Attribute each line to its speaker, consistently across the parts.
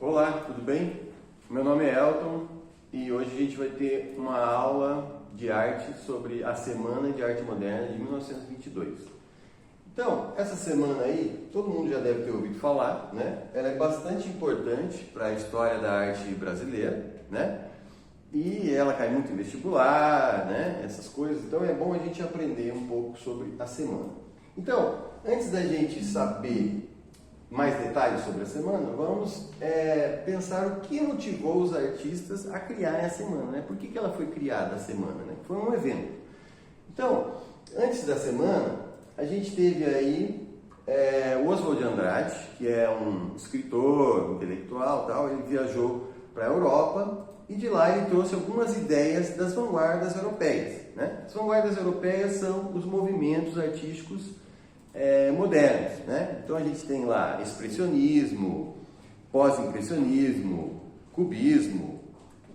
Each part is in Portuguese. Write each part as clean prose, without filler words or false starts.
Speaker 1: Olá, tudo bem? Meu nome é Elton e hoje a gente vai ter uma aula de arte sobre a Semana de Arte Moderna de 1922. Então, essa semana aí, todo mundo já deve ter ouvido falar, né? Ela é bastante importante para a história da arte brasileira, né? E ela cai muito em vestibular, né? Essas coisas, então é bom a gente aprender um pouco sobre a semana. Então, antes da gente saber mais detalhes sobre a semana, vamos pensar o que motivou os artistas a criarem a semana, né? Por que ela foi criada a semana, né? Foi um evento. Então, antes da semana, a gente teve aí o Oswald de Andrade, que é um escritor, intelectual, tal. Ele viajou para a Europa e de lá ele trouxe algumas ideias das vanguardas europeias, né? As vanguardas europeias são os movimentos artísticos modernos, né? Então a gente tem lá expressionismo, pós-impressionismo, cubismo,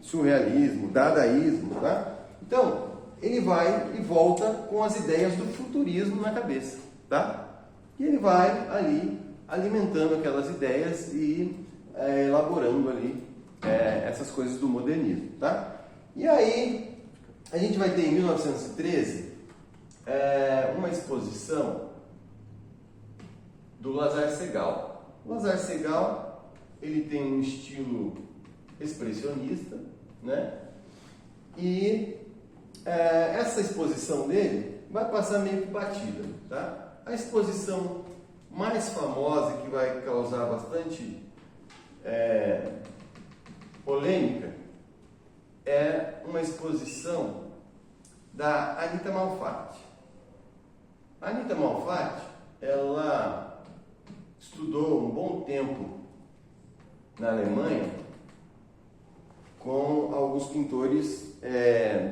Speaker 1: surrealismo, dadaísmo, tá? Então ele vai e volta com as ideias do futurismo na cabeça, tá? E ele vai ali alimentando aquelas ideias e elaborando ali essas coisas do modernismo, tá? E aí a gente vai ter em 1913 uma exposição do Lazar Segal. O Lazar Segal, ele tem um estilo expressionista, né? E essa exposição dele vai passar meio que batida, tá? A exposição mais famosa, que vai causar bastante polêmica, é uma exposição da Anita Malfatti. A Anita Malfatti, ela estudou um bom tempo na Alemanha com alguns pintores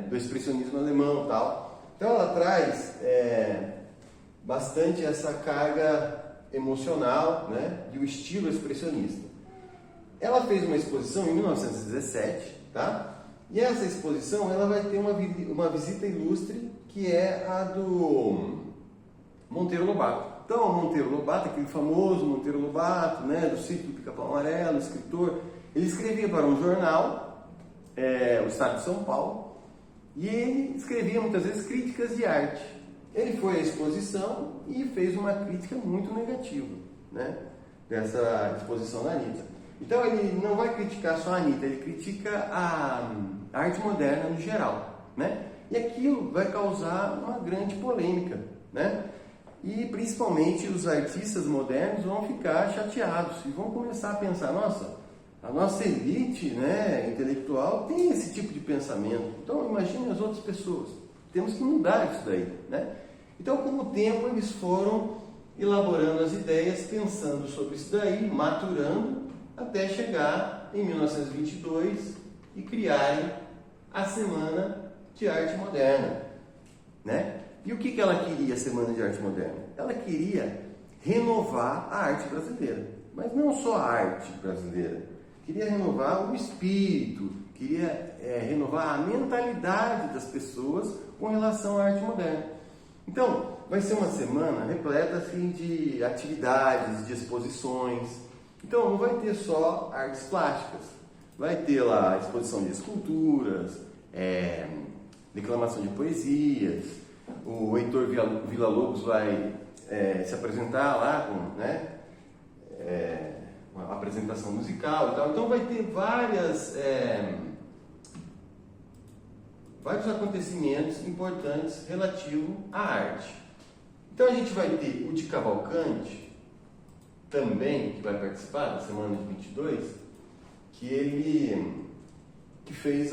Speaker 1: do expressionismo alemão e tal. Então ela traz bastante essa carga emocional, né, de um estilo expressionista. Ela fez uma exposição em 1917, tá? E essa exposição ela vai ter uma visita ilustre, que é a do Monteiro Lobato. Então, o Monteiro Lobato, aquele famoso Monteiro Lobato, né, do Sítio do Pica-Pau Amarelo, escritor, ele escrevia para um jornal, o Estado de São Paulo, e ele escrevia muitas vezes críticas de arte. Ele foi à exposição e fez uma crítica muito negativa, né, dessa exposição da Anitta. Então, ele não vai criticar só a Anitta, ele critica a arte moderna no geral, né? E aquilo vai causar uma grande polêmica, né? E principalmente os artistas modernos vão ficar chateados e vão começar a pensar, nossa, a nossa elite, né, intelectual tem esse tipo de pensamento, então imagine as outras pessoas, temos que mudar isso daí, né? Então, com o tempo, eles foram elaborando as ideias, pensando sobre isso daí, maturando, até chegar em 1922 e criarem a Semana de Arte Moderna, né? E o que ela queria, a Semana de Arte Moderna? Ela queria renovar a arte brasileira, mas não só a arte brasileira, queria renovar o espírito, queria renovar a mentalidade das pessoas com relação à arte moderna. Então, vai ser uma semana repleta assim, de atividades, de exposições. Então, não vai ter só artes plásticas, vai ter lá exposição de esculturas, declamação de poesias. O Heitor Villa-Lobos vai se apresentar lá com, né, uma apresentação musical e tal. Então vai ter vários acontecimentos importantes relativos à arte. Então a gente vai ter o de Cavalcante também, que vai participar da semana de 22, que fez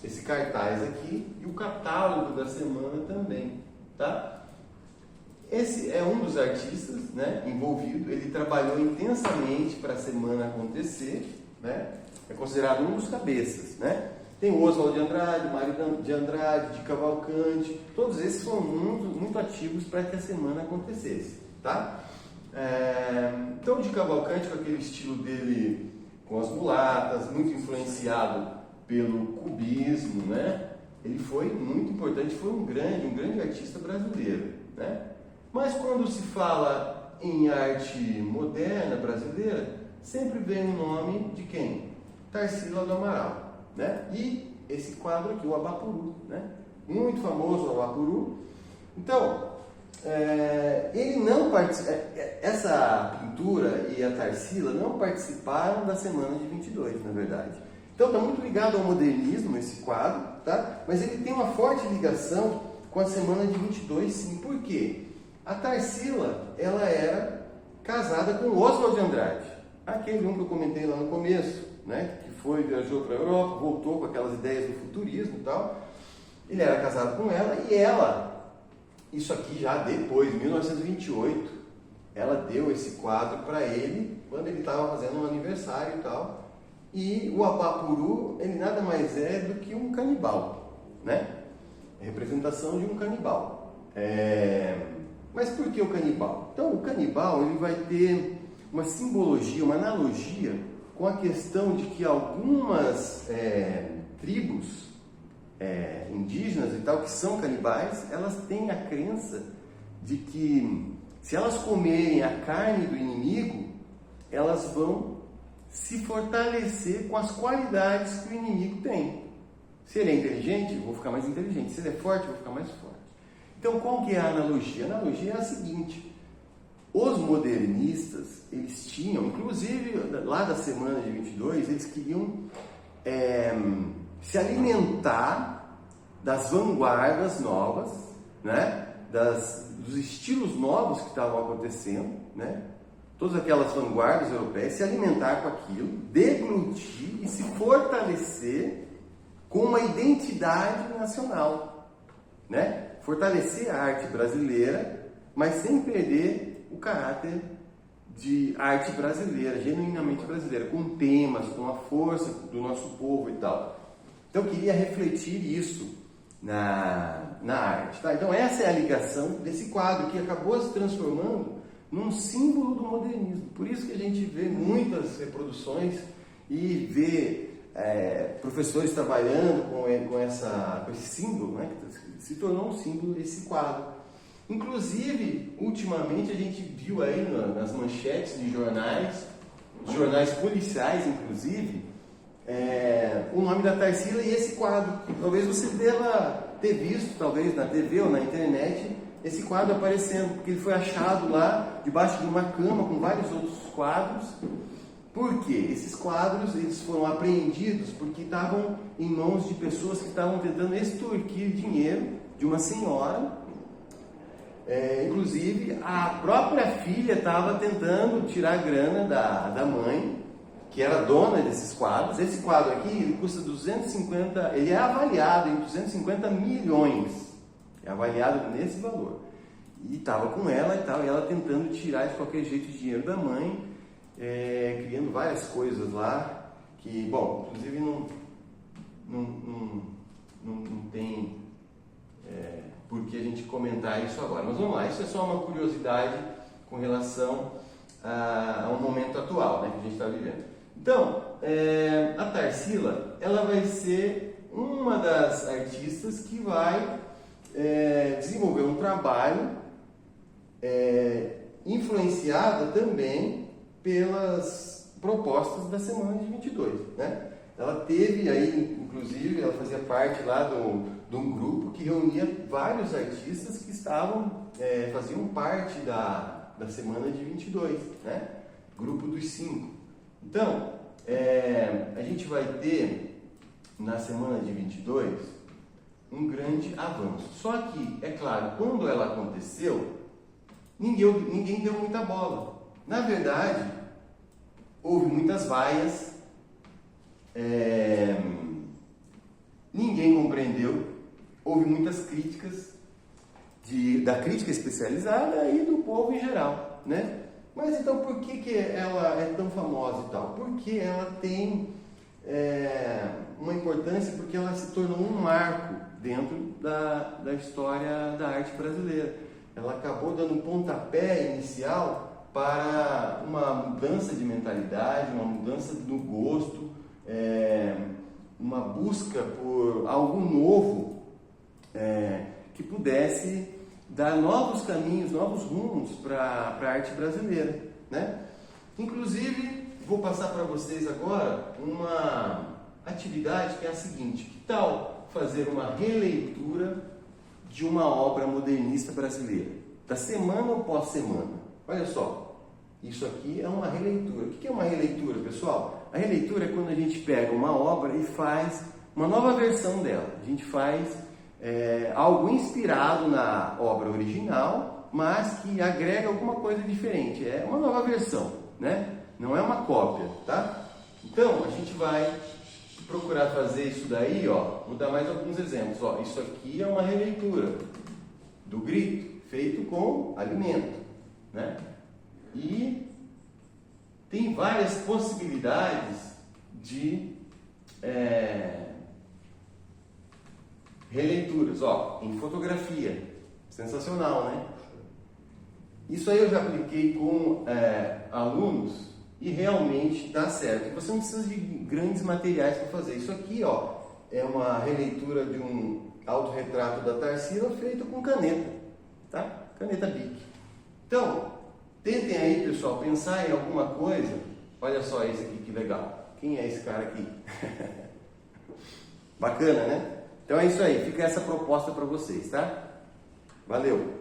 Speaker 1: esse cartaz aqui e o catálogo da semana também, tá? Esse é um dos artistas, né, envolvido, ele trabalhou intensamente para a semana acontecer, né? É considerado um dos cabeças, né? Tem o Oswald de Andrade, Mário de Andrade, de Cavalcante, todos esses foram muito ativos para que a semana acontecesse, tá? Então o de Cavalcante, com aquele estilo dele, com as mulatas, muito influenciado pelo cubismo, né? Ele foi muito importante, foi um grande artista brasileiro, né? Mas quando se fala em arte moderna brasileira, sempre vem o nome de quem? Tarsila do Amaral, né? E esse quadro aqui, o Abapuru, né? Muito famoso o Abapuru. Então, ele não essa pintura e a Tarsila não participaram da Semana de 22, na verdade. Então está muito ligado ao modernismo esse quadro, tá? Mas ele tem uma forte ligação com a Semana de 22, sim. Por quê? A Tarsila, ela era casada com Oswald de Andrade, aquele que eu comentei lá no começo, né? Que viajou para a Europa, voltou com aquelas ideias do futurismo e tal. Ele era casado com ela e ela, isso aqui já depois, em 1928, ela deu esse quadro para ele quando ele estava fazendo um aniversário e tal. E o Abapuru, ele nada mais é do que um canibal, né? É representação de um canibal. Mas por que o canibal? Então, o canibal ele vai ter uma simbologia, uma analogia com a questão de que algumas tribos indígenas e tal, que são canibais, elas têm a crença de que se elas comerem a carne do inimigo, elas vão se fortalecer com as qualidades que o inimigo tem. Se ele é inteligente, eu vou ficar mais inteligente. Se ele é forte, eu vou ficar mais forte. Então, qual que é a analogia? A analogia é a seguinte: os modernistas, eles tinham, inclusive lá da Semana de 22, eles queriam se alimentar das vanguardas novas, né? Dos estilos novos que estavam acontecendo, né? Todas aquelas vanguardas europeias, se alimentar com aquilo, deglutir e se fortalecer com uma identidade nacional, né? Fortalecer a arte brasileira, mas sem perder o caráter de arte brasileira, genuinamente brasileira, com temas, com a força do nosso povo e tal. Então eu queria refletir isso na arte, tá? Então essa é a ligação desse quadro que acabou se transformando num símbolo do modernismo. Por isso que a gente vê muitas reproduções e vê professores trabalhando com esse símbolo, né? Que se tornou um símbolo esse quadro. Inclusive, ultimamente a gente viu aí nas manchetes de jornais policiais inclusive, o nome da Tarsila e esse quadro. Talvez você deva ter visto, talvez na TV ou na internet, esse quadro aparecendo, porque ele foi achado lá debaixo de uma cama com vários outros quadros. Por quê? Esses quadros eles foram apreendidos porque estavam em mãos de pessoas que estavam tentando extorquir dinheiro de uma senhora. Inclusive, a própria filha estava tentando tirar a grana da mãe, que era dona desses quadros. Esse quadro aqui ele custa 250, ele é avaliado em 250 milhões. É avaliado nesse valor. E estava com ela e tal, e ela tentando tirar de qualquer jeito o dinheiro da mãe, criando várias coisas lá, que, bom, inclusive não tem por que a gente comentar isso agora. Mas vamos lá, isso é só uma curiosidade com relação ao momento atual, né, que a gente está vivendo. Então, a Tarsila, ela vai ser uma das artistas que vai desenvolver um trabalho influenciada também pelas propostas da Semana de 22, né? Ela teve aí, inclusive, ela fazia parte lá de um grupo que reunia vários artistas que faziam parte da Semana de 22, né? Grupo dos 5. Então, a gente vai ter na Semana de 22 um grande avanço. Só que, é claro, quando ela aconteceu, ninguém deu muita bola. Na verdade, houve muitas vaias, ninguém compreendeu, houve muitas críticas da crítica especializada e do povo em geral, né? Mas então por que ela é tão famosa e tal? Porque ela tem uma importância, porque ela se tornou um marco dentro da história da arte brasileira. Ela acabou dando um pontapé inicial para uma mudança de mentalidade, uma mudança do gosto, uma busca por algo novo que pudesse dar novos caminhos, novos rumos para a arte brasileira, né? Inclusive, vou passar para vocês agora uma atividade que é a seguinte: que tal fazer uma releitura de uma obra modernista brasileira, da semana após semana? Olha só, isso aqui é uma releitura. O que é uma releitura, pessoal? A releitura é quando a gente pega uma obra e faz uma nova versão dela. A gente faz algo inspirado na obra original, mas que agrega alguma coisa diferente. É uma nova versão, né? Não é uma cópia, tá? Então, a gente vai procurar fazer isso daí, ó. Vou dar mais alguns exemplos, ó. Isso aqui é uma releitura do Grito, feito com alimento, né? E tem várias possibilidades de releituras, ó, em fotografia. Sensacional, né? Isso aí eu já apliquei com alunos e realmente dá certo. Você não precisa de grandes materiais para fazer. Isso aqui, ó, é uma releitura de um autorretrato da Tarsila feito com caneta, tá? Caneta Bic. Então, tentem aí, pessoal, pensar em alguma coisa. Olha só esse aqui, que legal. Quem é esse cara aqui? Bacana, né? Então é isso aí. Fica essa proposta para vocês, tá? Valeu!